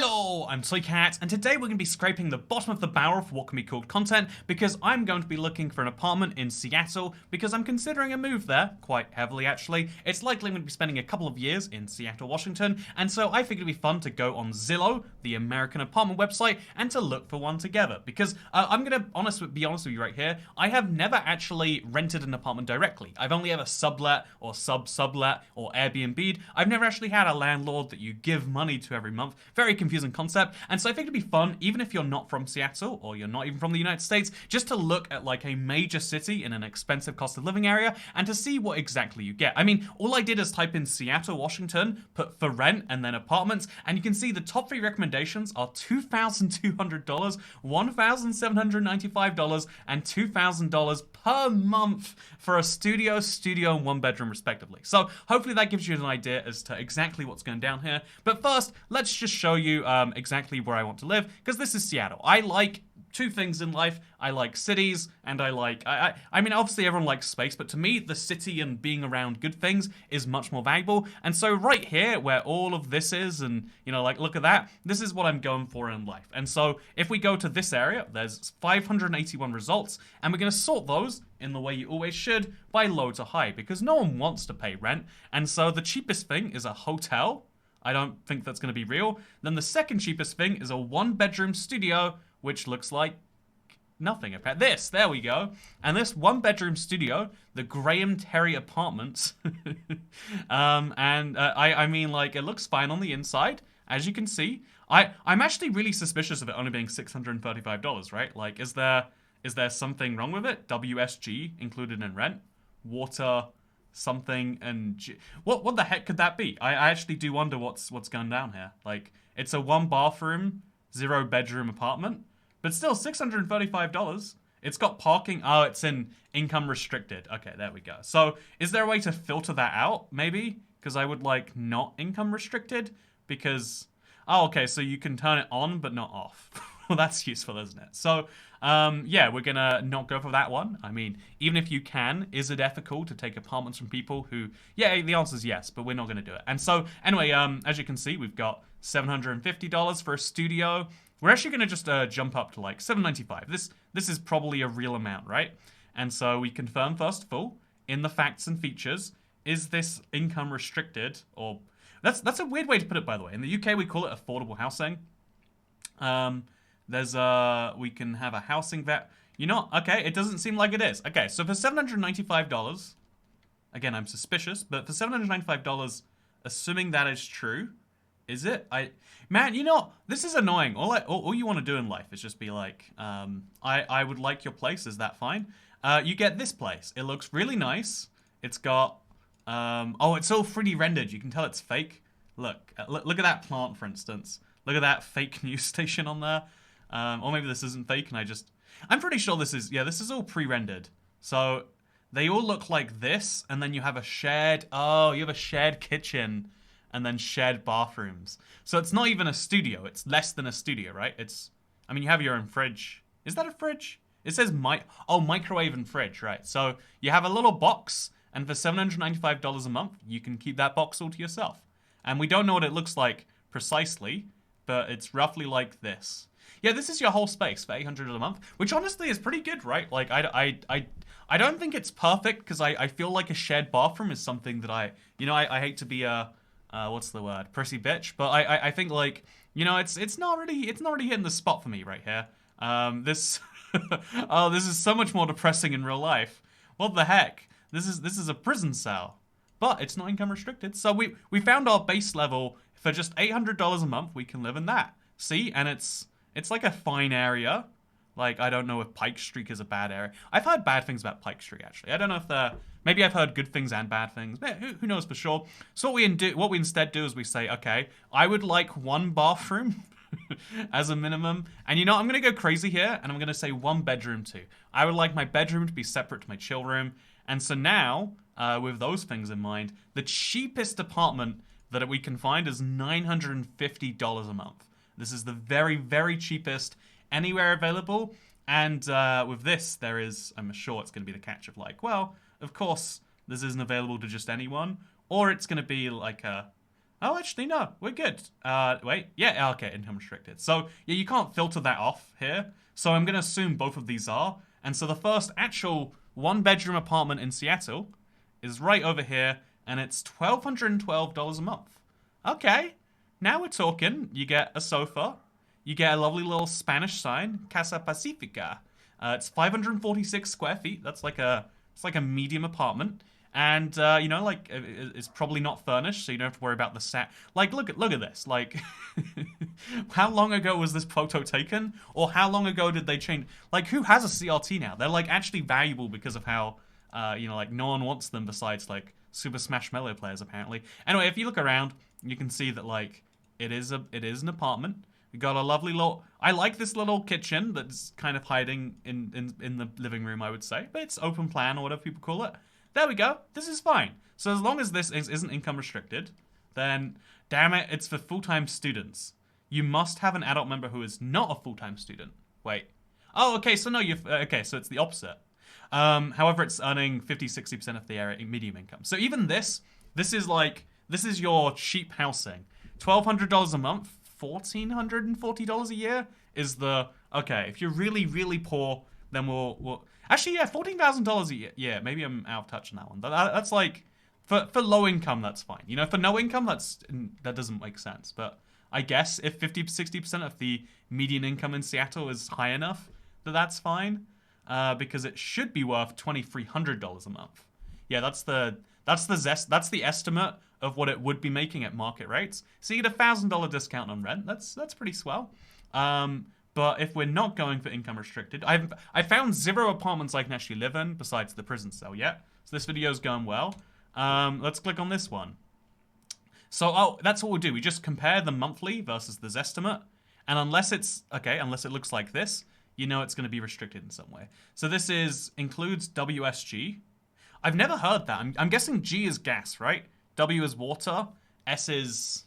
Hello, I'm Toycat, and today we're going to be scraping the bottom of the barrel for what can be called content, because I'm going to be looking for an apartment in Seattle, because I'm considering a move there, quite heavily actually. It's likely I'm going to be spending a couple of years in Seattle, Washington, and so I figured it'd be fun to go on Zillow, the American apartment website, and to look for one together, because I'm going to be honest with you right here, I have never actually rented an apartment directly. I've only ever sublet or sub-sublet or Airbnb'd. I've never actually had a landlord that you give money to every month. Very confusing concept, and so I think it'd be fun, even if you're not from Seattle or you're not even from the United States, just to look at like a major city in an expensive cost of living area and to see what exactly you get. I mean, all I did is type in Seattle, Washington, put for rent and then apartments, and you can see the top 3 recommendations are $2,200, $1,795, and $2,000 per month for a studio, and 1 bedroom respectively. So hopefully that gives you an idea as to exactly what's going down here. But first, let's just show you exactly where I want to live, because this is Seattle. I like 2 things in life. I like cities, and I like, I mean, obviously everyone likes space, but to me, the city and being around good things is much more valuable. And so right here, where all of this is, and, you know, like, look at that, this is what I'm going for in life. And so if we go to this area, there's 581 results, and we're going to sort those in the way you always should, by low to high, because no one wants to pay rent. And so the cheapest thing is a hotel. I don't think that's going to be real. Then the second cheapest thing is a 1-bedroom studio, which looks like nothing. There we go. And this 1-bedroom studio, the Graham Terry Apartments, I mean, like, it looks fine on the inside, as you can see. I'm actually really suspicious of it only being $635, right? Like, is there something wrong with it? WSG included in rent, water, something, and what the heck could that be? I actually do wonder what's going down here. Like, it's a 1-bathroom, 0-bedroom apartment, but still $635. It's got parking. Oh, it's in income restricted. Okay, there we go. So is there a way to filter that out, maybe? Because I would like not income restricted, because, oh, okay, so you can turn it on but not off. Well, that's useful, isn't it? So, yeah, we're gonna not go for that one. I mean, even if you can, is it ethical to take apartments from people who, yeah, the answer is yes, but we're not gonna do it. And so, anyway, as you can see, we've got $750 for a studio. We're actually gonna just jump up to like $795. This is probably a real amount, right? And so we confirm first of all, in the facts and features, is this income restricted, or, that's a weird way to put it, by the way. In the UK, we call it affordable housing. We can have a housing vet. You know, okay, it doesn't seem like it is. Okay, so for $795, again, I'm suspicious, but for $795, assuming that is true, is it? Man, you know, this is annoying. All you want to do in life is just be like, I would like your place, is that fine? You get this place. It looks really nice. It's got, oh, it's all 3D rendered. You can tell it's fake. Look at that plant, for instance. Look at that fake news station on there. Or maybe this isn't fake and I'm pretty sure this is all pre-rendered. So they all look like this, and then you have a shared kitchen, and then shared bathrooms. So it's not even a studio, it's less than a studio, right? I mean, you have your own fridge. Is that a fridge? It says microwave and fridge, right? So you have a little box, and for $795 a month, you can keep that box all to yourself. And we don't know what it looks like precisely, but it's roughly like this. Yeah, this is your whole space for $800 a month, which honestly is pretty good, right? Like, I don't think it's perfect, because I feel like a shared bathroom is something that I hate to be a, what's the word, prissy bitch, but I think, like, you know, it's not really hitting the spot for me right here. This is so much more depressing in real life. What the heck? This is a prison cell, but it's not income restricted. So we found our base level for just $800 a month. We can live in that. See, and it's like a fine area. Like, I don't know if Pike Street is a bad area. I've heard bad things about Pike Street, actually. I don't know if maybe I've heard good things and bad things. Who knows for sure? So what we instead do is we say, okay, I would like 1 bathroom as a minimum. And you know, I'm going to go crazy here, and I'm going to say 1 bedroom too. I would like my bedroom to be separate to my chill room. And so now, with those things in mind, the cheapest apartment that we can find is $950 a month. This is the very, very cheapest anywhere available. And with this, I'm sure it's going to be the catch of like, well, of course, this isn't available to just anyone. Or it's going to be like a Oh, actually, no, we're good. Wait, yeah, okay, income restricted. So, yeah, you can't filter that off here. So I'm gonna assume both of these are. And so the first actual one-bedroom apartment in Seattle is right over here, and it's $1,212 a month. Okay, now we're talking. You get a sofa, you get a lovely little Spanish sign, Casa Pacifica. It's 546 square feet. It's like a medium apartment, and it's probably not furnished, so you don't have to worry about the set. Like, look at this. Like, how long ago was this photo taken, or how long ago did they change? Like, who has a CRT now? They're like actually valuable because of how like no one wants them besides like Super Smash Melee players apparently. Anyway, if you look around, you can see that like it is an apartment. We got a lovely little. I like this little kitchen that's kind of hiding in the living room, I would say, but it's open plan or whatever people call it. There we go. This is fine. So as long as this isn't income restricted, then damn it, it's for full-time students. You must have an adult member who is not a full-time student. Wait. Oh, okay. So no, you've okay. So it's the opposite. However, it's earning 50-60% of the area medium income. So even this is your cheap housing. $1,200 a month, $1,440 a year is the okay. If you're really really poor, then we'll actually yeah, $14,000 a year. Yeah, maybe I'm out of touch on that one. That's like for low income, that's fine. You know, for no income, that doesn't make sense. But I guess if 50-60% of the median income in Seattle is high enough, that's fine. Because it should be worth $2,300 a month. Yeah, that's the estimate of what it would be making at market rates. So you get $1,000 discount on rent. That's pretty swell. But if we're not going for income restricted, I found 0 apartments I can actually live in besides the prison cell yet. So this video's going well. Let's click on this one. So that's what we'll do. We just compare the monthly versus the Zestimate, and unless it looks like this, you know it's going to be restricted in some way. So this includes WSG. I've never heard that. I'm guessing G is gas, right? W is water. S is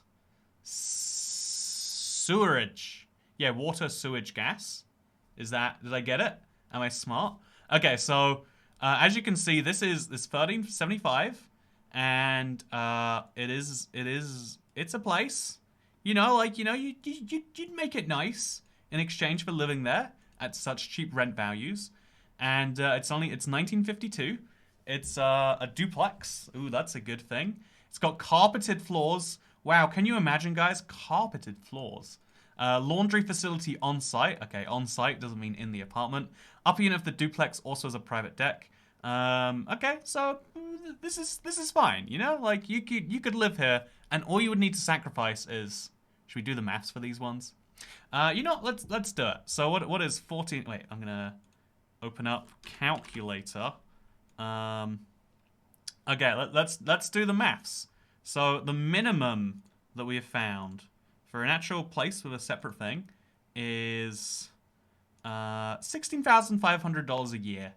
sewerage. Yeah, water, sewage, gas. Did I get it? Am I smart? Okay, so as you can see, this is 1375, and it's a place. You know, like you'd make it nice in exchange for living there at such cheap rent values, and it's 1952. It's a duplex. Ooh, that's a good thing. It's got carpeted floors. Wow, can you imagine, guys? Carpeted floors. Laundry facility on site. Okay, on site doesn't mean in the apartment. Upper unit of the duplex also has a private deck. Okay, so this is fine. You know, like you could live here, and all you would need to sacrifice is. Should we do the maths for these ones? Let's do it. So what is 14? Wait, I'm gonna open up calculator. Okay, let's do the maths. So the minimum that we have found for an actual place with a separate thing is $16,500 a year.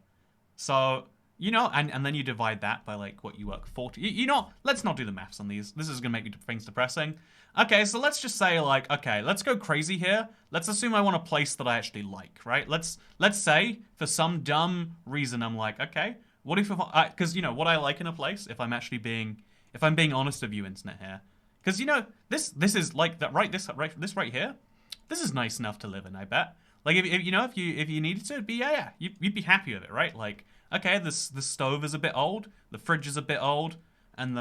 So and then you divide that by like what you work 40. Let's not do the maths on these. This is gonna make things depressing. Okay, so let's just say like, okay, let's go crazy here. Let's assume I want a place that I actually like, right? Let's say for some dumb reason I'm like, okay, what if because what I like in a place if I'm being honest with you, internet here, because this is like that this right here. This is nice enough to live in, I bet. Like if you needed to, it'd be you'd be happy with it, right? Like okay, the stove is a bit old, the fridge is a bit old, and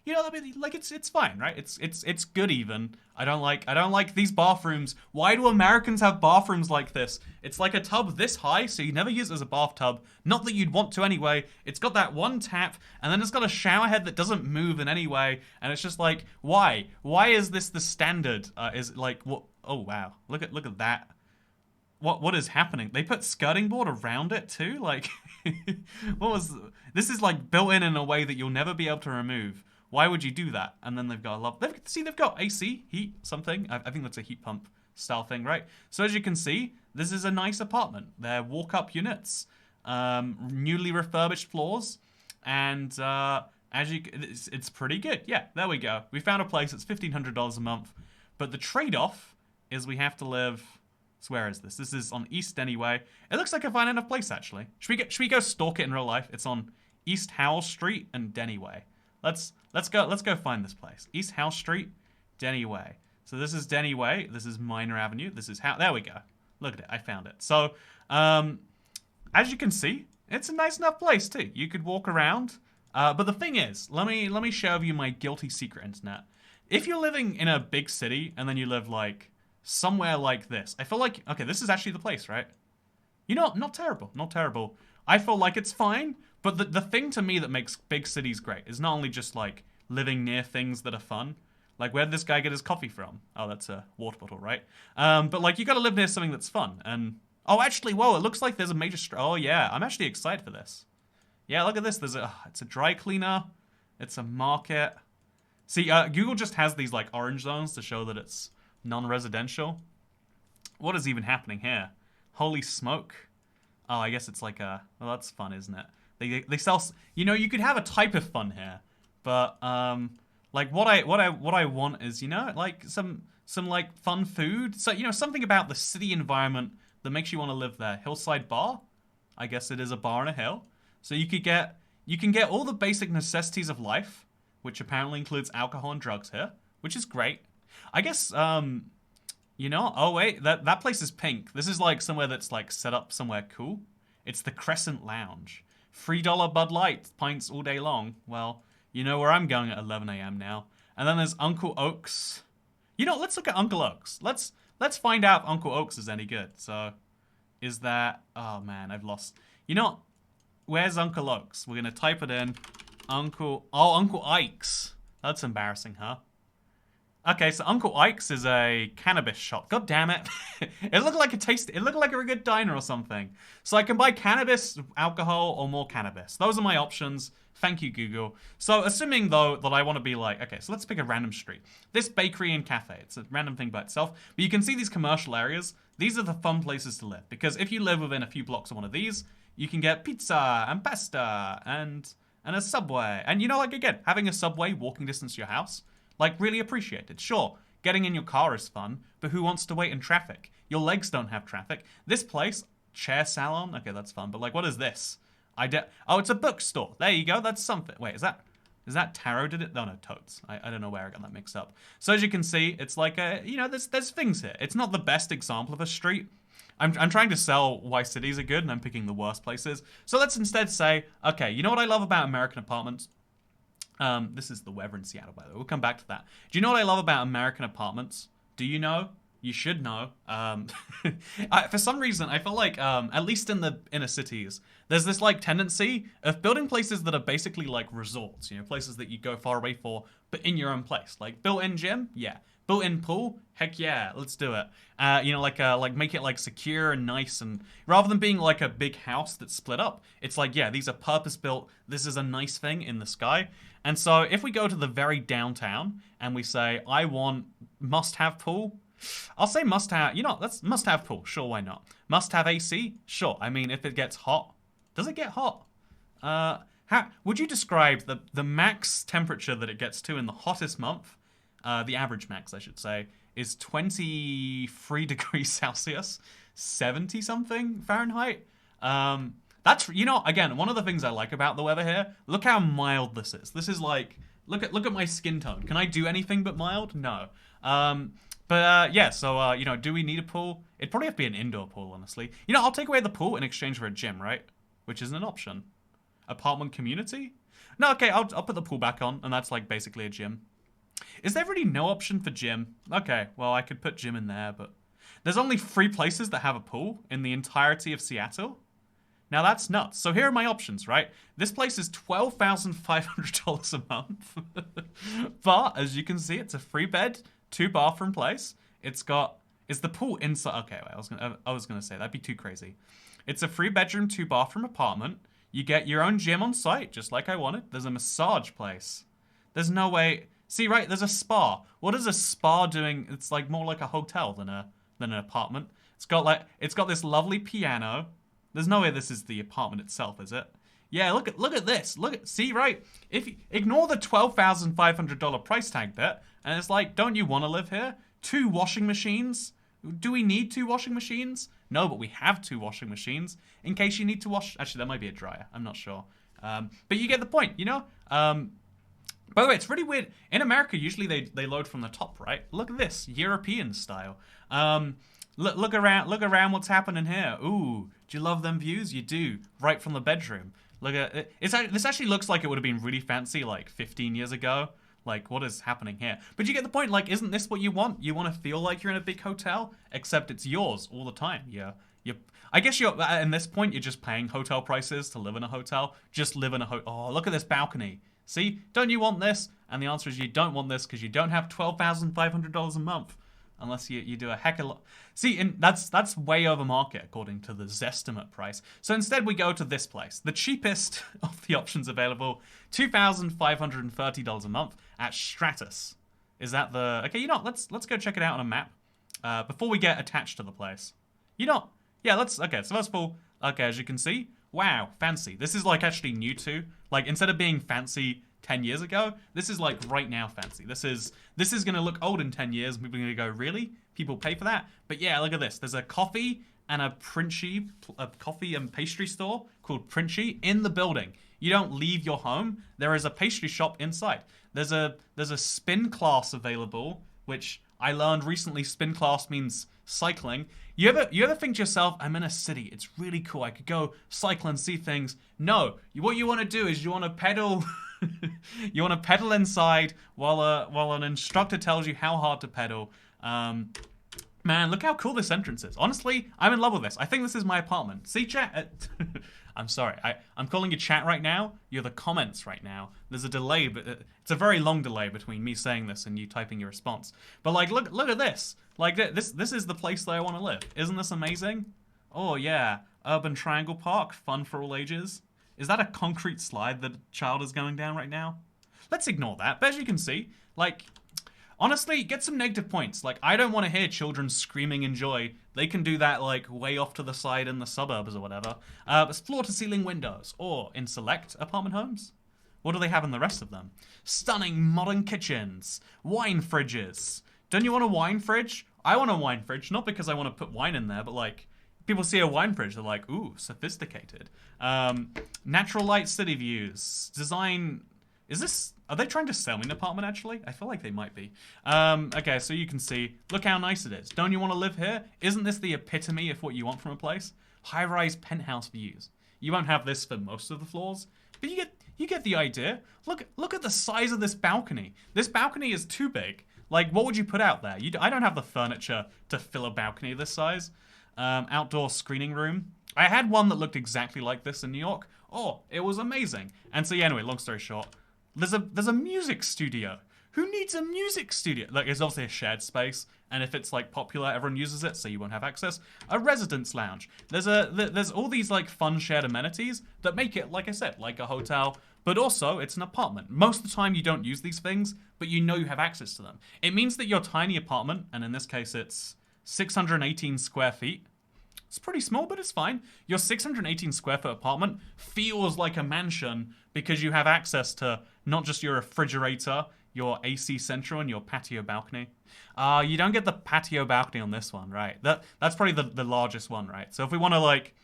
it's fine, right? It's good even. I don't like these bathrooms. Why do Americans have bathrooms like this? It's like a tub this high, so you never use it as a bathtub. Not that you'd want to anyway. It's got that one tap, and then it's got a shower head that doesn't move in any way, and it's just like, why? Why is this the standard? Is like what? Oh wow, look at that. What is happening? They put skirting board around it too? Like, this is like built in a way that you'll never be able to remove. Why would you do that? And then they've got AC, heat, something. I think that's a heat pump style thing, right? So as you can see, this is a nice apartment. They're walk-up units, newly refurbished floors, and it's pretty good. Yeah, there we go. We found a place that's $1,500 a month, but the trade-off is we have to live. So where is this? This is on East Anyway. It looks like a fine enough place, actually. Should we go stalk it in real life? It's on East Howell Street and Denny Way. Let's go find this place. East House Street, Denny Way. So this is Denny Way. This is Minor Avenue. This is how. There we go. Look at it. I found it. So, as you can see, it's a nice enough place too. You could walk around. But the thing is, let me show you my guilty secret, internet. If you're living in a big city and then you live like somewhere like this, I feel like, okay, this is actually the place, right? You know, not terrible, not terrible. I feel like it's fine, but the thing to me that makes big cities great is not only just like living near things that are fun. Like, where'd this guy get his coffee from? Oh, that's a water bottle, right? But like, you gotta live near something that's fun. And, oh, actually, whoa, it looks like there's a major, oh yeah, I'm actually excited for this. Yeah, look at this, it's a dry cleaner, it's a market. See, Google just has these like orange zones to show that it's non-residential. What is even happening here? Holy smoke. Oh, I guess it's like a... Well, that's fun, isn't it? They sell... You know, you could have a type of fun here. But, like, what I want is, you know, like, some like, fun food. So, you know, something about the city environment that makes you want to live there. Hillside Bar. I guess it is a bar on a hill. So you can get all the basic necessities of life, which apparently includes alcohol and drugs here, which is great. I guess, you know, oh wait, that place is pink. This is like somewhere that's like set up somewhere cool. It's the Crescent Lounge. $3 Bud Light, pints all day long. Well, you know where I'm going at 11 a.m. now. And then there's Uncle Oaks. You know, let's look at Uncle Oaks. Let's find out if Uncle Oaks is any good. So, is that... Oh man, I've lost... You know, where's Uncle Oaks? We're gonna type it in. Uncle Ike's. That's embarrassing, huh? Okay, so Uncle Ike's is a cannabis shop. God damn it. It looked like it looked like a good diner or something. So I can buy cannabis, alcohol, or more cannabis. Those are my options. Thank you, Google. So assuming, though, that I want to be like, okay, so let's pick a random street. This bakery and cafe, it's a random thing by itself. But you can see these commercial areas. These are the fun places to live. Because if you live within a few blocks of one of these, you can get pizza and pasta and a Subway. And, you know, like, again, having a Subway walking distance to your house, like, really appreciated. Sure, getting in your car is fun, but who wants to wait in traffic? Your legs don't have traffic. This place, chair salon, okay, that's fun, but, like, what is this? Oh, it's a bookstore. There you go, that's something. Wait, is that Tarot did it? No, Totes. I don't know where I got that mixed up. So as you can see, it's like you know, there's things here. It's not the best example of a street. I'm trying to sell why cities are good, and I'm picking the worst places. So let's instead say, okay, you know what I love about American apartments? This is the weather in Seattle, by the way. We'll come back to that. Do you know what I love about American apartments? Do you know? You should know. For some reason, I feel like, at least in the inner cities, there's this, like, tendency of building places that are basically like resorts, you know, places that you go far away for, but in your own place. Like, built-in gym? Yeah. Built-in pool? Heck yeah, let's do it. You know, like make it like secure and nice, and rather than being like a big house that's split up, it's like, yeah, these are purpose-built. This is a nice thing in the sky. And so if we go to the very downtown and we say, I want must-have pool, I'll say must-have, you know, that's must-have pool. Sure, why not? Must-have AC? Sure. I mean, if it gets hot, does it get hot? How would you describe the max temperature that it gets to in the hottest month? The average max, I should say, is 23 degrees Celsius, 70 something Fahrenheit. That's, you know, again, one of the things I like about the weather here. Look how mild this is. This is like, look at my skin tone. Can I do anything but mild? No. Yeah, so, you know, do we need a pool? It'd probably have to be an indoor pool, honestly. You know, I'll take away the pool in exchange for a gym, right? Which isn't an option. Apartment community? No, okay, I'll put the pool back on, and that's, like, basically a gym. Is there really no option for gym? Okay, well, I could put gym in there, but... There's only 3 places that have a pool in the entirety of Seattle? Now, that's nuts. So here are my options, right? This place is $12,500 a month. But, as you can see, it's a 3-bed, 2-bathroom place. Is the pool inside? Okay, wait, I was gonna say, that'd be too crazy. It's a 3-bedroom, 2-bathroom apartment. You get your own gym on site, just like I wanted. There's a massage place. There's no way... See, right, there's a spa. What is a spa doing? It's like more like a hotel than an apartment. It's got this lovely piano. There's no way this is the apartment itself, is it? Yeah, look at this. See, right? If you ignore the $12,500 price tag bit, and it's like, don't you want to live here? 2 washing machines? Do we need 2 washing machines? No, but we have 2 washing machines in case you need to wash. Actually, that might be a dryer. I'm not sure. But you get the point, you know? By the way, it's really weird. In America, usually they load from the top, right? Look at this, European style. Look around. Look around. What's happening here? Ooh, do you love them views? You do, right from the bedroom. Look at it. This actually looks like it would have been really fancy like 15 years ago. Like, what is happening here? But you get the point. Like, isn't this what you want? You want to feel like you're in a big hotel, except it's yours all the time. Yeah. I guess you're at this point. You're just paying hotel prices to live in a hotel. Just live in a hotel. Oh, look at this balcony. See, don't you want this? And the answer is you don't want this because you don't have $12,500 a month, unless you do a heck of a lot. See, and that's way over market according to the Zestimate price. So instead we go to this place, the cheapest of the options available, $2,530 a month at Stratus. Is that the okay? You know, let's go check it out on a map before we get attached to the place. You know, yeah, let's okay. So first of all, okay, as you can see, wow, fancy. This is like actually new too. Like instead of being fancy 10 years ago, this is like right now fancy. This is gonna look old in 10 years. People are gonna go, really? People pay for that? But yeah, look at this. There's a coffee and a coffee and pastry store called Princi in the building. You don't leave your home. There is a pastry shop inside. There's a spin class available, which I learned recently. Spin class means cycling. You ever think to yourself, I'm in a city, it's really cool, I could go cycle and see things. No, what you want to do is you want to pedal you want to pedal inside while an instructor tells you how hard to pedal. Man, look how cool this entrance is. Honestly, I'm in love with this. I think this is my apartment. See, chat? I'm sorry. I'm calling you chat right now. You're the comments right now. There's a delay, but it's a very long delay between me saying this and you typing your response. But like, look at this. Like this is the place that I want to live. Isn't this amazing? Oh yeah, Urban Triangle Park, fun for all ages. Is that a concrete slide that a child is going down right now? Let's ignore that. But as you can see, like, honestly, get some negative points. Like, I don't want to hear children screaming in joy. They can do that, like, way off to the side in the suburbs or whatever. It's floor-to-ceiling windows. Or, in select apartment homes, what do they have in the rest of them? Stunning modern kitchens. Wine fridges. Don't you want a wine fridge? I want a wine fridge, not because I want to put wine in there, but, like, people see a wine fridge, they're like, ooh, sophisticated. Natural light city views. Design... Are they trying to sell me an apartment, actually? I feel like they might be. Okay, so you can see, look how nice it is. Don't you want to live here? Isn't this the epitome of what you want from a place? High-rise penthouse views. You won't have this for most of the floors, but you get the idea. Look at the size of this balcony. This balcony is too big. Like, what would you put out there? I don't have the furniture to fill a balcony this size. Outdoor screening room. I had one that looked exactly like this in New York. Oh, it was amazing. And so yeah, anyway, long story short, there's a music studio. Who needs a music studio? Like, it's obviously a shared space, and if it's like popular, everyone uses it, so you won't have access. A residence lounge. There's all these like fun shared amenities that make it, like I said, like a hotel, but also it's an apartment. Most of the time you don't use these things, but you know you have access to them. It means that your tiny apartment, and in this case it's 618 square feet. It's pretty small, but it's fine. Your 618 square foot apartment feels like a mansion because you have access to not just your refrigerator, your AC central, and your patio balcony. You don't get the patio balcony on this one, right? That's probably the largest one, right? So if we want to like,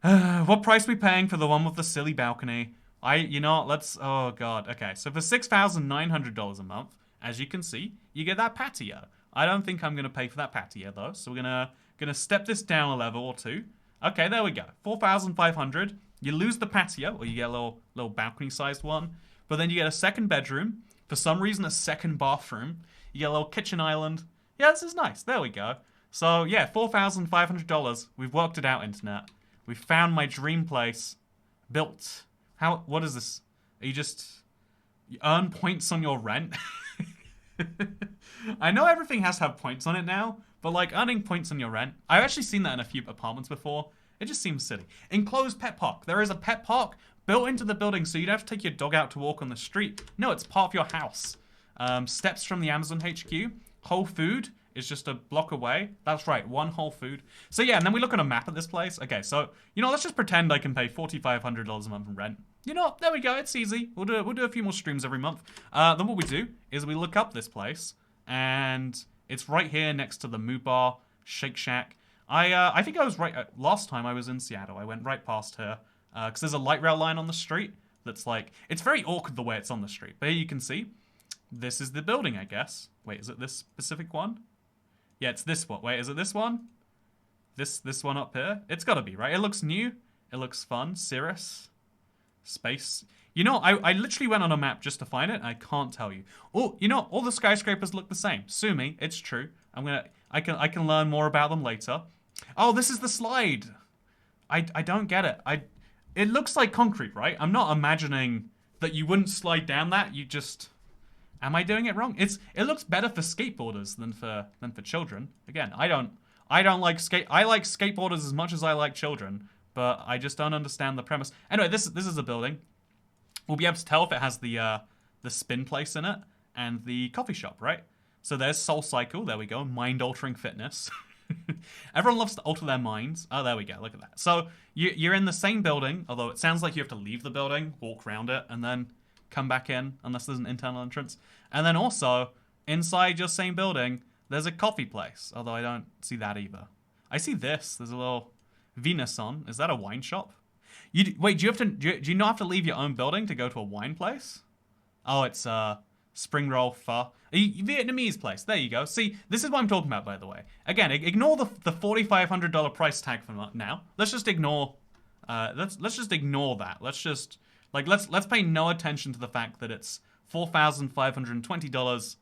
what price are we paying for the one with the silly balcony? Oh god, okay. So for $6,900 a month, as you can see, you get that patio. I don't think I'm gonna pay for that patio though, so we're gonna step this down a level or two. Okay, there we go. 4,500. You lose the patio, or you get a little balcony-sized one, but then you get a second bedroom. For some reason, a second bathroom. You get a little kitchen island. Yeah, this is nice. There we go. So yeah, $4,500. We've worked it out, internet. We've found my dream place. Built. What is this? You earn points on your rent? I know everything has to have points on it now, but like earning points on your rent, I've actually seen that in a few apartments before. It just seems silly. Enclosed pet park. There is a pet park built into the building, so you don't have to take your dog out to walk on the street. No, it's part of your house. Steps from the Amazon HQ. Whole Food is just a block away. That's right, one Whole Food. So yeah, and then we look at a map of this place. Okay, so, let's just pretend I can pay $4,500 a month in rent. There we go, it's easy. We'll do a few more streams every month. Then what we do is we look up this place, and it's right here next to the Moo Bar, Shake Shack. I think I was right, last time I was in Seattle, I went right past her, because there's a light rail line on the street that's like, it's very awkward the way it's on the street. But here you can see, this is the building, I guess. Wait, is it this specific one? Yeah, it's this one. Wait, is it this one? This one up here? It's gotta be, right? It looks new. It looks fun. Cirrus. Space. You know, I literally went on a map just to find it, and I can't tell you. Oh, you know, all the skyscrapers look the same. Sue me, it's true. I can learn more about them later. Oh, this is the slide. I don't get it. It looks like concrete, right? I'm not imagining that you wouldn't slide down that. You just... Am I doing it wrong? It looks better for skateboarders than for children. Again, I don't like I like skateboarders as much as I like children, but I just don't understand the premise. Anyway, this is a building. We'll be able to tell if it has the spin place in it and the coffee shop, right? So there's Soul Cycle. There we go. Mind-altering fitness. Everyone loves to alter their minds. Oh, there we go. Look at that. So you're in the same building, although it sounds like you have to leave the building, walk around it, and then come back in, unless there's an internal entrance. And then also, inside your same building, there's a coffee place, although I don't see that either. I see this. There's a little Venus on. Is that a wine shop? Wait, do you not have to leave your own building to go to a wine place? Oh, it's spring roll pho. A Vietnamese place. There you go. See, this is what I'm talking about, by the way. Again, ignore the $4,500 price tag for now. Let's just ignore. Let's just ignore that. Let's pay no attention to the fact that it's $4,520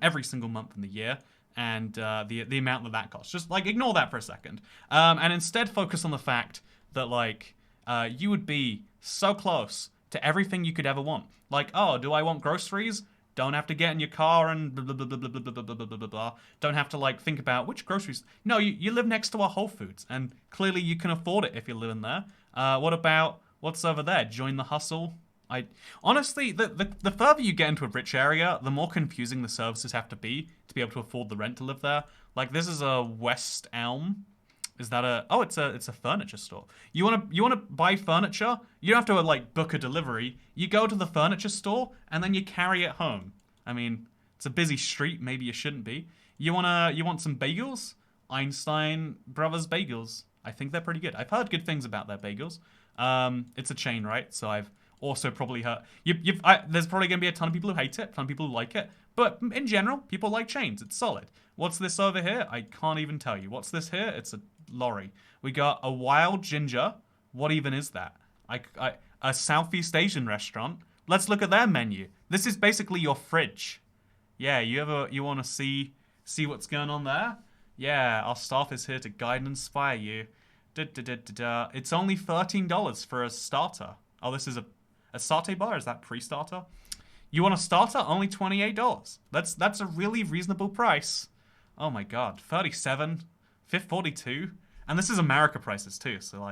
every single month in the year, and the amount that costs. Just ignore that for a second, and instead focus on the fact that you would be so close to everything you could ever want. Oh, do I want groceries? Don't have to get in your car and blah, blah, blah, blah, blah, blah, blah, blah, blah, blah. Don't have to think about which groceries. No, you live next to a Whole Foods, and clearly you can afford it if you're living there. What about what's over there? Join the hustle. Honestly, the further you get into a rich area, the more confusing the services have to be able to afford the rent to live there. This is a West Elm. Is that a... Oh, it's a furniture store. You wanna buy furniture? You don't have to book a delivery. You go to the furniture store and then you carry it home. I mean, it's a busy street. Maybe you shouldn't be. You want some bagels? Einstein Brothers Bagels. I think they're pretty good. I've heard good things about their bagels. It's a chain, right? So I've also probably heard... there's probably going to be a ton of people who hate it, a ton of people who like it. But in general, people like chains. It's solid. What's this over here? I can't even tell you. What's this here? It's a lorry. We got a Wild Ginger. What even is that? A Southeast Asian restaurant. Let's look at their menu. This is basically your fridge. Yeah, you want to see what's going on there? Yeah, our staff is here to guide and inspire you. It's only $13 for a starter. Oh, this is a satay bar? Is that pre-starter? You want a starter? Only $28. That's a really reasonable price. Oh my god, 37, 42, and this is America prices too. So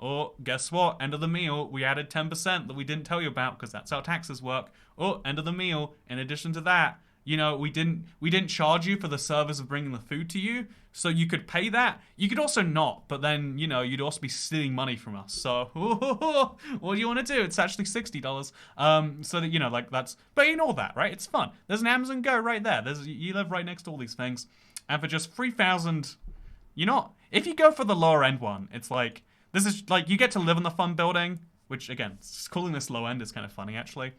oh, guess what? End of the meal, we added 10% that we didn't tell you about because that's how taxes work. Oh, end of the meal. In addition to that, we didn't charge you for the service of bringing the food to you, so you could pay that. You could also not, but then you'd also be stealing money from us. So what do you want to do? It's actually $60. So that that's. But ignore that, right? It's fun. There's an Amazon Go right there. You live right next to all these things, and for just 3,000, if you go for the lower end one, it's this is you get to live in the fun building, which again, calling this low end is kind of funny actually.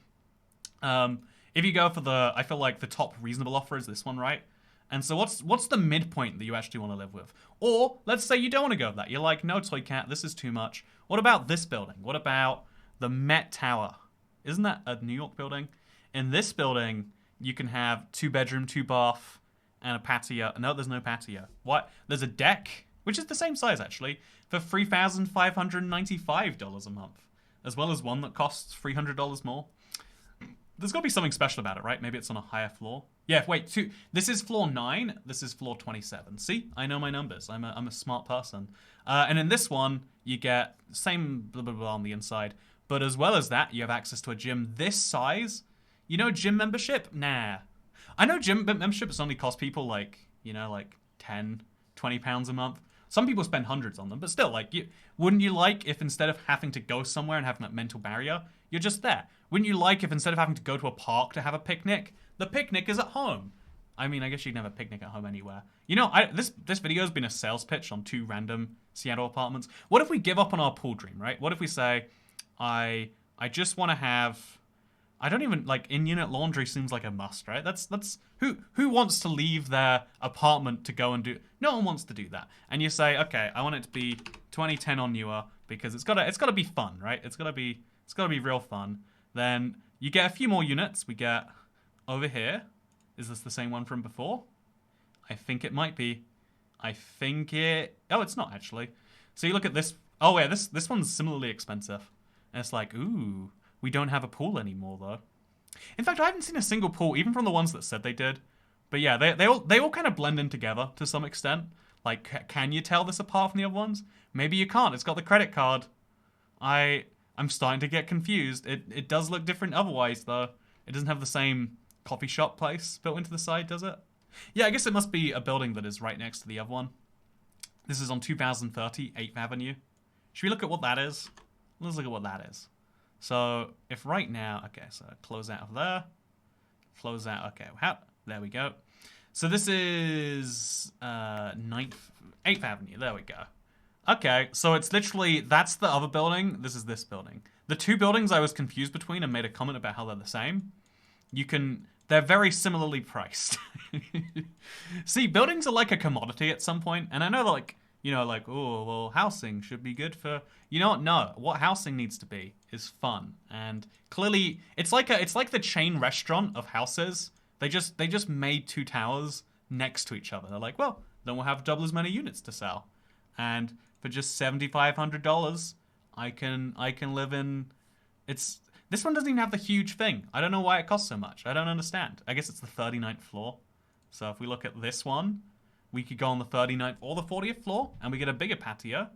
If you go for I feel like the top reasonable offer is this one, right? And so what's the midpoint that you actually want to live with? Or let's say you don't want to go with that. You're like, no, Toy Cat, this is too much. What about this building? What about the Met Tower? Isn't that a New York building? In this building, you can have 2-bedroom, 2-bath, and a patio. No, there's no patio. What? There's a deck, which is the same size actually, for $3,595 a month, as well as one that costs $300 more. There's got to be something special about it, right? Maybe it's on a higher floor. Yeah, wait, this is floor 9. This is floor 27. See? I know my numbers. I'm a smart person. And in this one, you get same blah, blah, blah on the inside. But as well as that, you have access to a gym this size. Gym membership? Nah. I know gym memberships only cost people 10, 20 pounds a month. Some people spend hundreds on them, but still, wouldn't you if instead of having to go somewhere and having that mental barrier, you're just there? Wouldn't you if instead of having to go to a park to have a picnic, the picnic is at home? I mean, I guess you can have a picnic at home anywhere. This video has been a sales pitch on 2 random Seattle apartments. What if we give up on our pool dream, right? What if we say, I I just want to have. I don't even like in-unit laundry seems like a must, right? That's who wants to leave their apartment to go and do. No one wants to do that. And you say, okay, I want it to be 2010 or newer because it's gotta be fun, right? It's gotta be real fun. Then you get a few more units. We get over here. Is this the same one from before? I think it might be. I think it. Oh, it's not actually. So you look at this. Oh yeah, this one's similarly expensive. And it's like, ooh. We don't have a pool anymore, though. In fact, I haven't seen a single pool, even from the ones that said they did. But yeah, they all kind of blend in together to some extent. Like, can you tell this apart from the other ones? Maybe you can't. It's got the credit card. I'm starting to get confused. It does look different otherwise, though. It doesn't have the same coffee shop place built into the side, does it? Yeah, I guess it must be a building that is right next to the other one. This is on 2030, 8th Avenue. Should we look at what that is? Let's look at what that is. So if right now, okay, so close out of there, close out, okay, there we go. So this is 8th Avenue, there we go. Okay, so it's literally, that's the other building, this is this building. The two buildings I was confused between and made a comment about how they're the same. They're very similarly priced. See, buildings are like a commodity at some point, and I know like, oh, well, housing should be good for... You know what? No. What housing needs to be is fun. And clearly, it's like the chain restaurant of houses. They just made two towers next to each other. They're like, well, then we'll have double as many units to sell. And for just $7,500, I can live in... This one doesn't even have the huge thing. I don't know why it costs so much. I don't understand. I guess it's the 39th floor. So if we look at this one... We could go on the 39th or the 40th floor, and we get a bigger patio.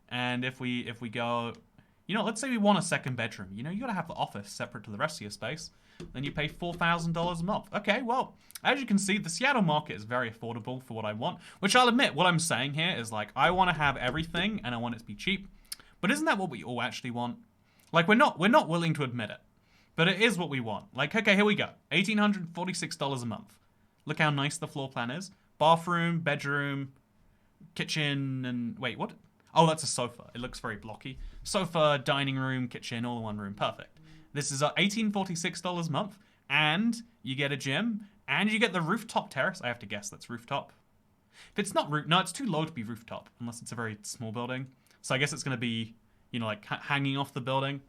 And if we go, let's say we want a second bedroom. You gotta have the office separate to the rest of your space. Then you pay $4,000 a month. Okay, well, as you can see, the Seattle market is very affordable for what I want. Which I'll admit, what I'm saying here is like, I want to have everything, and I want it to be cheap. But isn't that what we all actually want? Like, we're not willing to admit it. But it is what we want. Like, okay, here we go. $1,846 a month. Look how nice the floor plan is. Bathroom, bedroom, kitchen, and... Wait, what? Oh, that's a sofa. It looks very blocky. Sofa, dining room, kitchen, all in one room. Perfect. This is $1,846 a month, and you get a gym, and you get the rooftop terrace. I have to guess that's rooftop. If it's not no, it's too low to be rooftop, unless it's a very small building. So I guess it's going to be, like hanging off the building.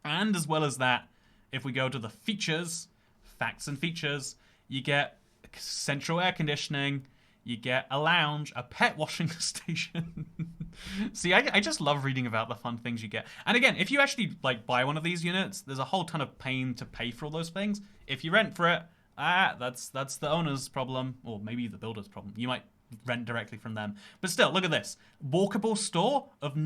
And as well as that, if we go to the features, facts and features, you get... central air conditioning, you get a lounge, a pet washing station. See, I just love reading about the fun things you get. And again, if you actually like buy one of these units, there's a whole ton of pain to pay for all those things. If you rent for it, that's the owner's problem, or maybe the builder's problem. You might rent directly from them. But still, look at this. Walkable score of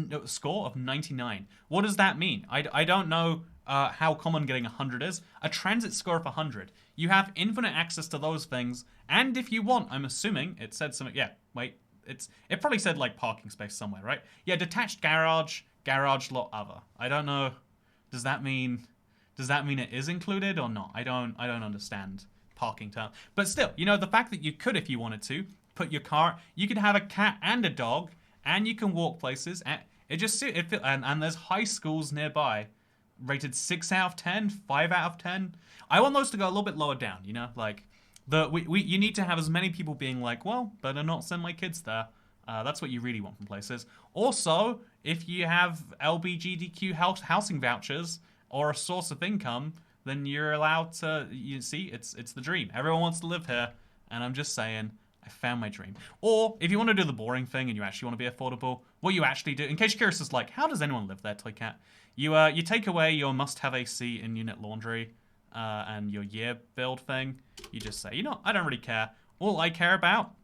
99. What does that mean? I don't know how common getting 100 is. A transit score of 100. You have infinite access to those things, and if you want, I'm assuming it said something. Yeah, wait, it probably said like parking space somewhere, right? Yeah, detached garage lot other. I don't know. Does that mean it is included or not? I don't understand parking term. But still, the fact that you could, if you wanted to, put your car. You could have a cat and a dog, and you can walk places. And and there's high schools nearby. Rated 6 out of 10, 5 out of 10. I want those to go a little bit lower down, like you need to have as many people being like, well, better not send my kids there. That's what you really want from places. Also, if you have LGBTQ housing vouchers or a source of income, then you're allowed to. You see, it's the dream. Everyone wants to live here, and I'm just saying, I found my dream. Or if you want to do the boring thing and you actually want to be affordable, what you actually do, in case you're curious, is like, how does anyone live there, Toycat? You take away your must-have AC in unit laundry and your year build thing. You just say, I don't really care. All I care about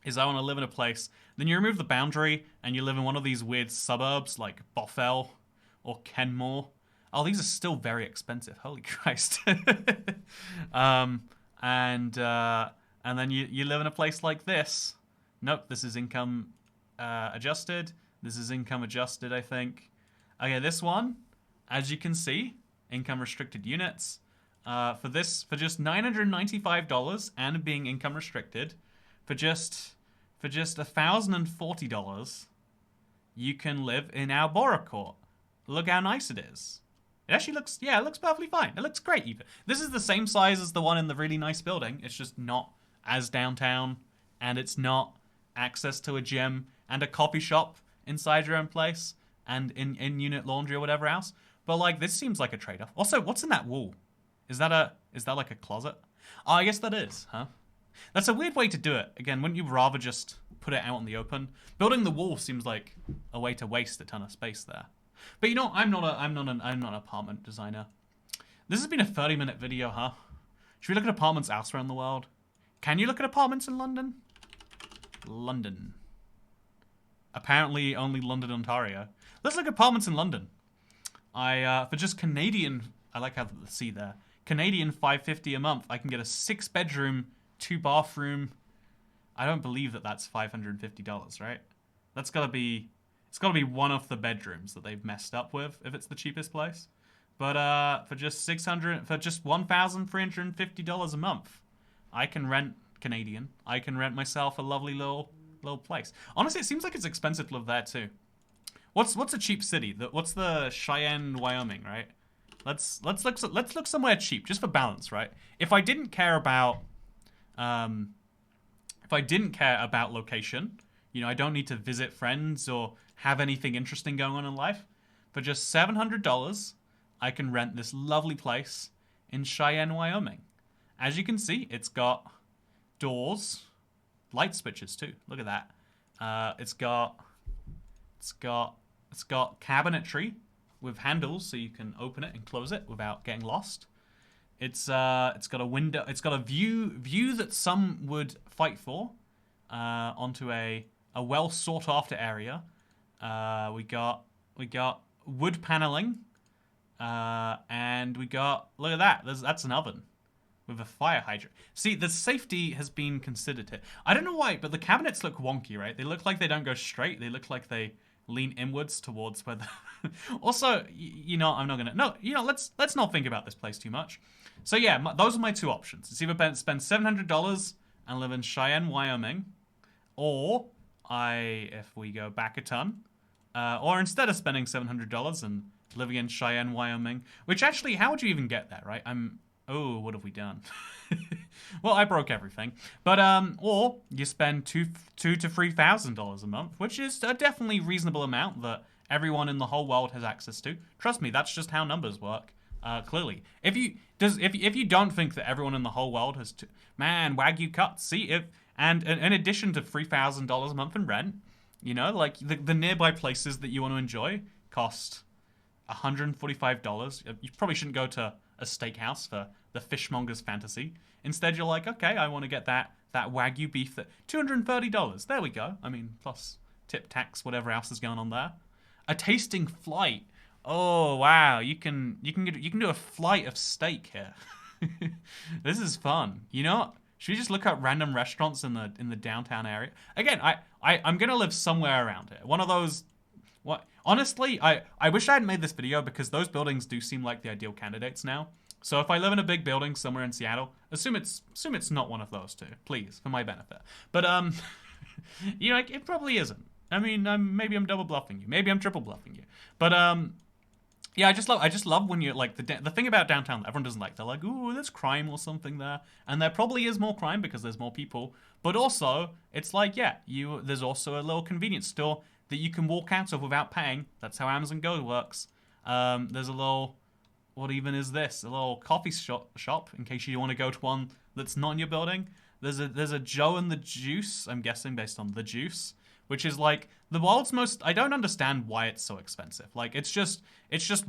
is I want to live in a place. Then you remove the boundary and you live in one of these weird suburbs like Bothell or Kenmore. Oh, these are still very expensive. Holy Christ. And then you live in a place like this. Nope, this is income adjusted. This is income adjusted, I think. Okay, this one, as you can see, income restricted units. For just $995 and being income restricted, for just $1,040, you can live in Albora Court. Look how nice it is. It actually looks, yeah, it looks perfectly fine. It looks great even. This is the same size as the one in the really nice building. It's just not as downtown, and it's not access to a gym and a coffee shop inside your own place and in-unit laundry or whatever else. But like, this seems like a trade-off. Also, what's in that wall? Is that like a closet? Oh, I guess that is, huh? That's a weird way to do it. Again, wouldn't you rather just put it out in the open? Building the wall seems like a way to waste a ton of space there. But you know, I'm not an apartment designer. This has been a 30-minute video, huh? Should we look at apartments elsewhere in the world? Can you look at apartments in London? London. Apparently only London, Ontario. Let's look at apartments in London. For just Canadian, I like how the C there. Canadian $550 a month. I can get a 6-bedroom, 2-bathroom. I don't believe that that's $550, right? That's gotta be. It's gotta be one of the bedrooms that they've messed up with if it's the cheapest place. But for just $1,350 a month, I can rent Canadian. I can rent myself a lovely little place. Honestly, it seems like it's expensive to live there too. What's a cheap city? What's the Cheyenne, Wyoming, right? Let's look somewhere cheap just for balance, right? If I didn't care about location, you know, I don't need to visit friends or have anything interesting going on in life. For just $700, I can rent this lovely place in Cheyenne, Wyoming. As you can see, it's got doors, light switches too. Look at that. It's got cabinetry with handles so you can open it and close it without getting lost. It's got a window. It's got a view that some would fight for onto a well sought after area. We got wood paneling, and we got, look at that. That's an oven with a fire hydrant. See, the safety has been considered here. I don't know why, but the cabinets look wonky, right? They look like they don't go straight. They look like they lean inwards towards where the also, you know, I'm not gonna, no, you know, let's not think about this place too much. So yeah, those are my two options. It's either spend $700 and live in Cheyenne, Wyoming, or if we go back a ton, or instead of spending $700 and living in Cheyenne, Wyoming, which actually, how would you even get there, right? Oh, what have we done? Well, I broke everything. But, or you spend $2,000 to $3,000 a month, which is a definitely reasonable amount that everyone in the whole world has access to. Trust me, that's just how numbers work. Clearly, if you don't think that everyone in the whole world has, man, Wagyu cuts. See, and in addition to $3,000 a month in rent, you know, like the nearby places that you want to enjoy cost $145. You probably shouldn't go to a steakhouse for the fishmonger's fantasy. Instead, you're like, okay, I want to get that Wagyu beef that $230. There we go. I mean, plus tip, tax, whatever else is going on there. A tasting flight. Oh wow, you can do a flight of steak here. This is fun. You know what? Should we just look up random restaurants in the downtown area? Again, I'm gonna live somewhere around here. One of those. What? Honestly, I wish I had made this video because those buildings do seem like the ideal candidates now. So if I live in a big building somewhere in Seattle, assume it's not one of those two, please, for my benefit. But you know, it probably isn't. I mean, maybe I'm double bluffing you, maybe I'm triple bluffing you. But yeah, I just love when you're like the thing about downtown that everyone doesn't like. They're like, ooh, there's crime or something there, and there probably is more crime because there's more people. But also, it's like, yeah, there's also a little convenience store that you can walk out of without paying. That's how Amazon Go works. There's a little, what even is this? A little coffee shop in case you want to go to one that's not in your building. There's a Joe and the Juice, I'm guessing based on the Juice, which is like the world's most, I don't understand why it's so expensive. Like it's just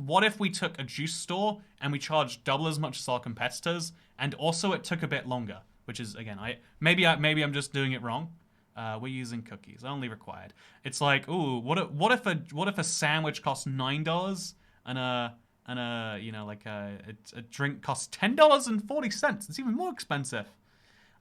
what if we took a juice store and we charged double as much as our competitors, and also it took a bit longer, which is, again, maybe I'm just doing it wrong. We're using cookies, only required. It's like, ooh, what if a sandwich costs $9 and a you know, like a drink costs $10.40? It's even more expensive.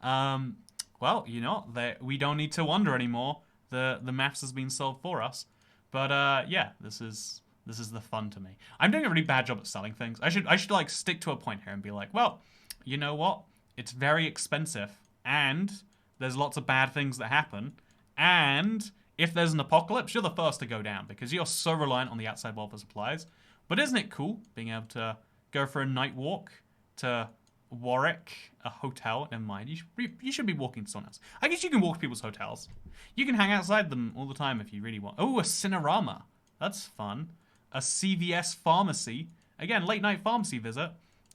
Well, you know, we don't need to wonder anymore. The maths has been solved for us. But yeah, this is the fun to me. I'm doing a really bad job at selling things. I should like stick to a point here and be like, well, you know what? It's very expensive, and there's lots of bad things that happen, and if there's an apocalypse, you're the first to go down because you're so reliant on the outside world for supplies. But isn't it cool being able to go for a night walk to Warwick, a hotel? Never mind. You should be walking to someone else. I guess you can walk to people's hotels. You can hang outside them all the time if you really want. Oh, a Cinerama. That's fun. A CVS pharmacy. Again, late night pharmacy visit.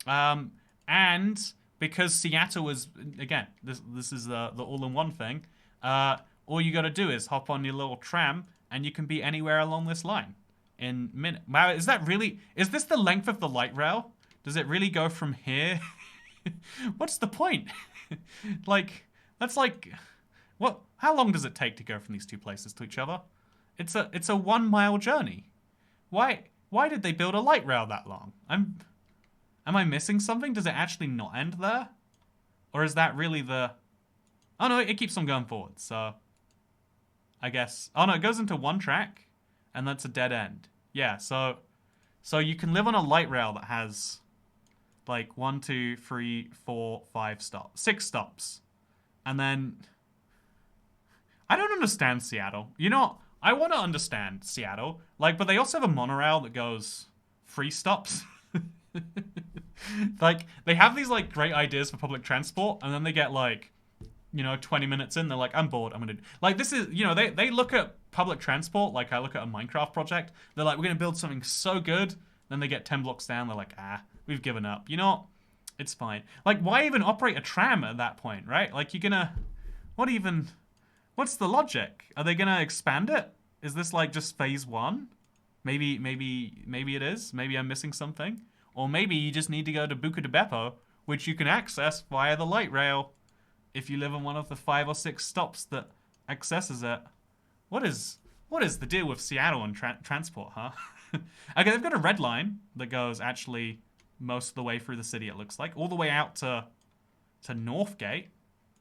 And because Seattle was, again, this is the all-in-one thing. All you got to do is hop on your little tram, and you can be anywhere along this line in minute. Wow, is this the length of the light rail? Does it really go from here? What's the point? Like, that's like, what? How long does it take to go from these two places to each other? It's a 1 mile journey. Why did they build a light rail that long? Am I missing something? Does it actually not end there? Or is that really the... Oh no, it keeps on going forward, so... I guess... Oh no, it goes into one track, and that's a dead end. Yeah, so you can live on a light rail that has... like 1, 2, 3, 4, 5 stops. 6 stops. And then... I don't understand Seattle. You know, I want to understand Seattle. Like, but they also have a monorail that goes 3 stops. Like, they have these, like, great ideas for public transport, and then they get, like, you know, 20 minutes in, they're like, I'm bored, I'm gonna... Like, this is, you know, they look at public transport like I look at a Minecraft project. They're like, we're gonna build something so good. Then they get 10 blocks down, they're like, we've given up. You know what? It's fine. Like, why even operate a tram at that point, right? Like, you're gonna... What's the logic? Are they gonna expand it? Is this, like, just phase 1? Maybe it is. Maybe I'm missing something. Or maybe you just need to go to Buca di Beppo, which you can access via the light rail if you live on one of the 5 or 6 stops that accesses it. What is the deal with Seattle and transport, huh? Okay, they've got a red line that goes actually most of the way through the city, it looks like. All the way out to Northgate.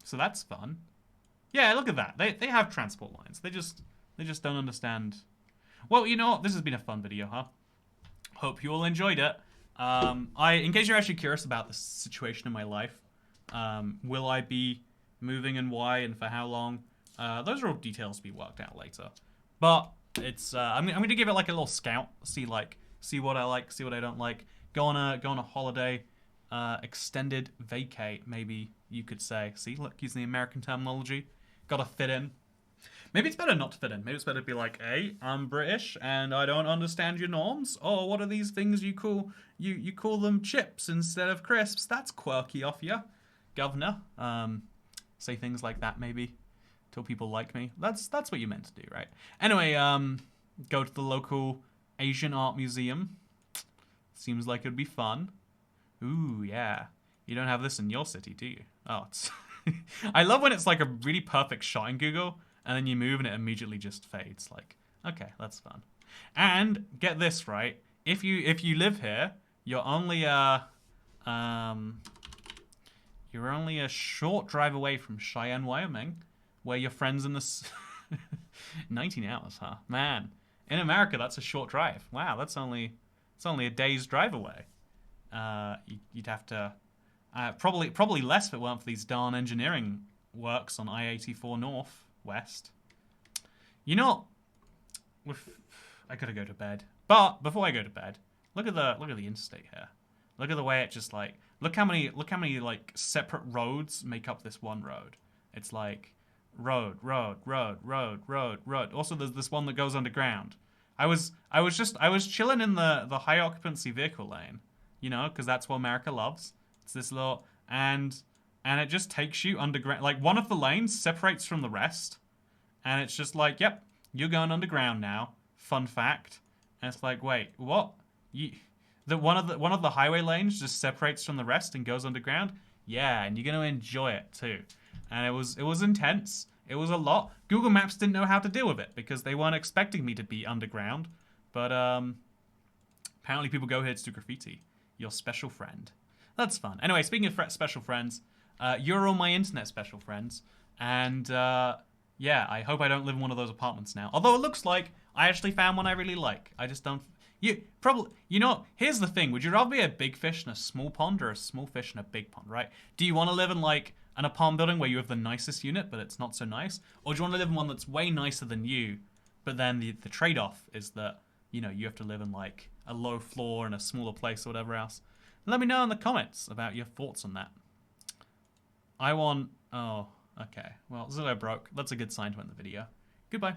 So that's fun. Yeah, look at that. They have transport lines. They just don't understand. Well, you know what? This has been a fun video, huh? Hope you all enjoyed it. In case you're actually curious about the situation in my life, will I be moving and why and for how long? Those are all details to be worked out later. But it's I'm going to give it like a little scout, see what I like, see what I don't like. Go on a holiday, extended vacay, maybe you could say. See, look, using the American terminology. Gotta fit in. Maybe it's better not to fit in. Maybe it's better to be like, hey, I'm British and I don't understand your norms. Oh, what are these things you call them chips instead of crisps? That's quirky off you, governor. Say things like that maybe till people like me. That's what you meant to do, right? Anyway, go to the local Asian art museum. Seems like it'd be fun. Ooh, yeah. You don't have this in your city, do you? Oh, it's... I love when it's like a really perfect shot in Google, and then you move and it immediately just fades. Like, okay, that's fun. And get this right: if you live here, you're only a short drive away from Cheyenne, Wyoming, where your friends in the 19 hours, huh? Man, in America that's a short drive. Wow, it's only a day's drive away. You'd have to. Probably less if it weren't for these darn engineering works on I-84 Northwest. You know, I gotta go to bed. But before I go to bed, look at the interstate here. Look at the way it just like look how many like separate roads make up this one road. It's like road. Also, there's this one that goes underground. I was chilling in the high occupancy vehicle lane, you know, because that's what America loves. It's this little, and it just takes you underground. Like, one of the lanes separates from the rest, and it's just like, yep, you're going underground now. Fun fact. And it's like, wait, what? One of the highway lanes just separates from the rest and goes underground? Yeah, and you're going to enjoy it too. And it was intense. It was a lot. Google Maps didn't know how to deal with it because they weren't expecting me to be underground. But apparently people go here to do graffiti. Your special friend. That's fun. Anyway, speaking of special friends, you're all my internet special friends. And yeah, I hope I don't live in one of those apartments now. Although it looks like I actually found one I really like. I just don't... You know, here's the thing. Would you rather be a big fish in a small pond or a small fish in a big pond, right? Do you want to live in like an apartment building where you have the nicest unit, but it's not so nice? Or do you want to live in one that's way nicer than you, but then the trade-off is that you know, you have to live in like a low floor in a smaller place or whatever else. Let me know in the comments about your thoughts on that. I want... Oh, okay. Well, Zillow broke. That's a good sign to end the video. Goodbye.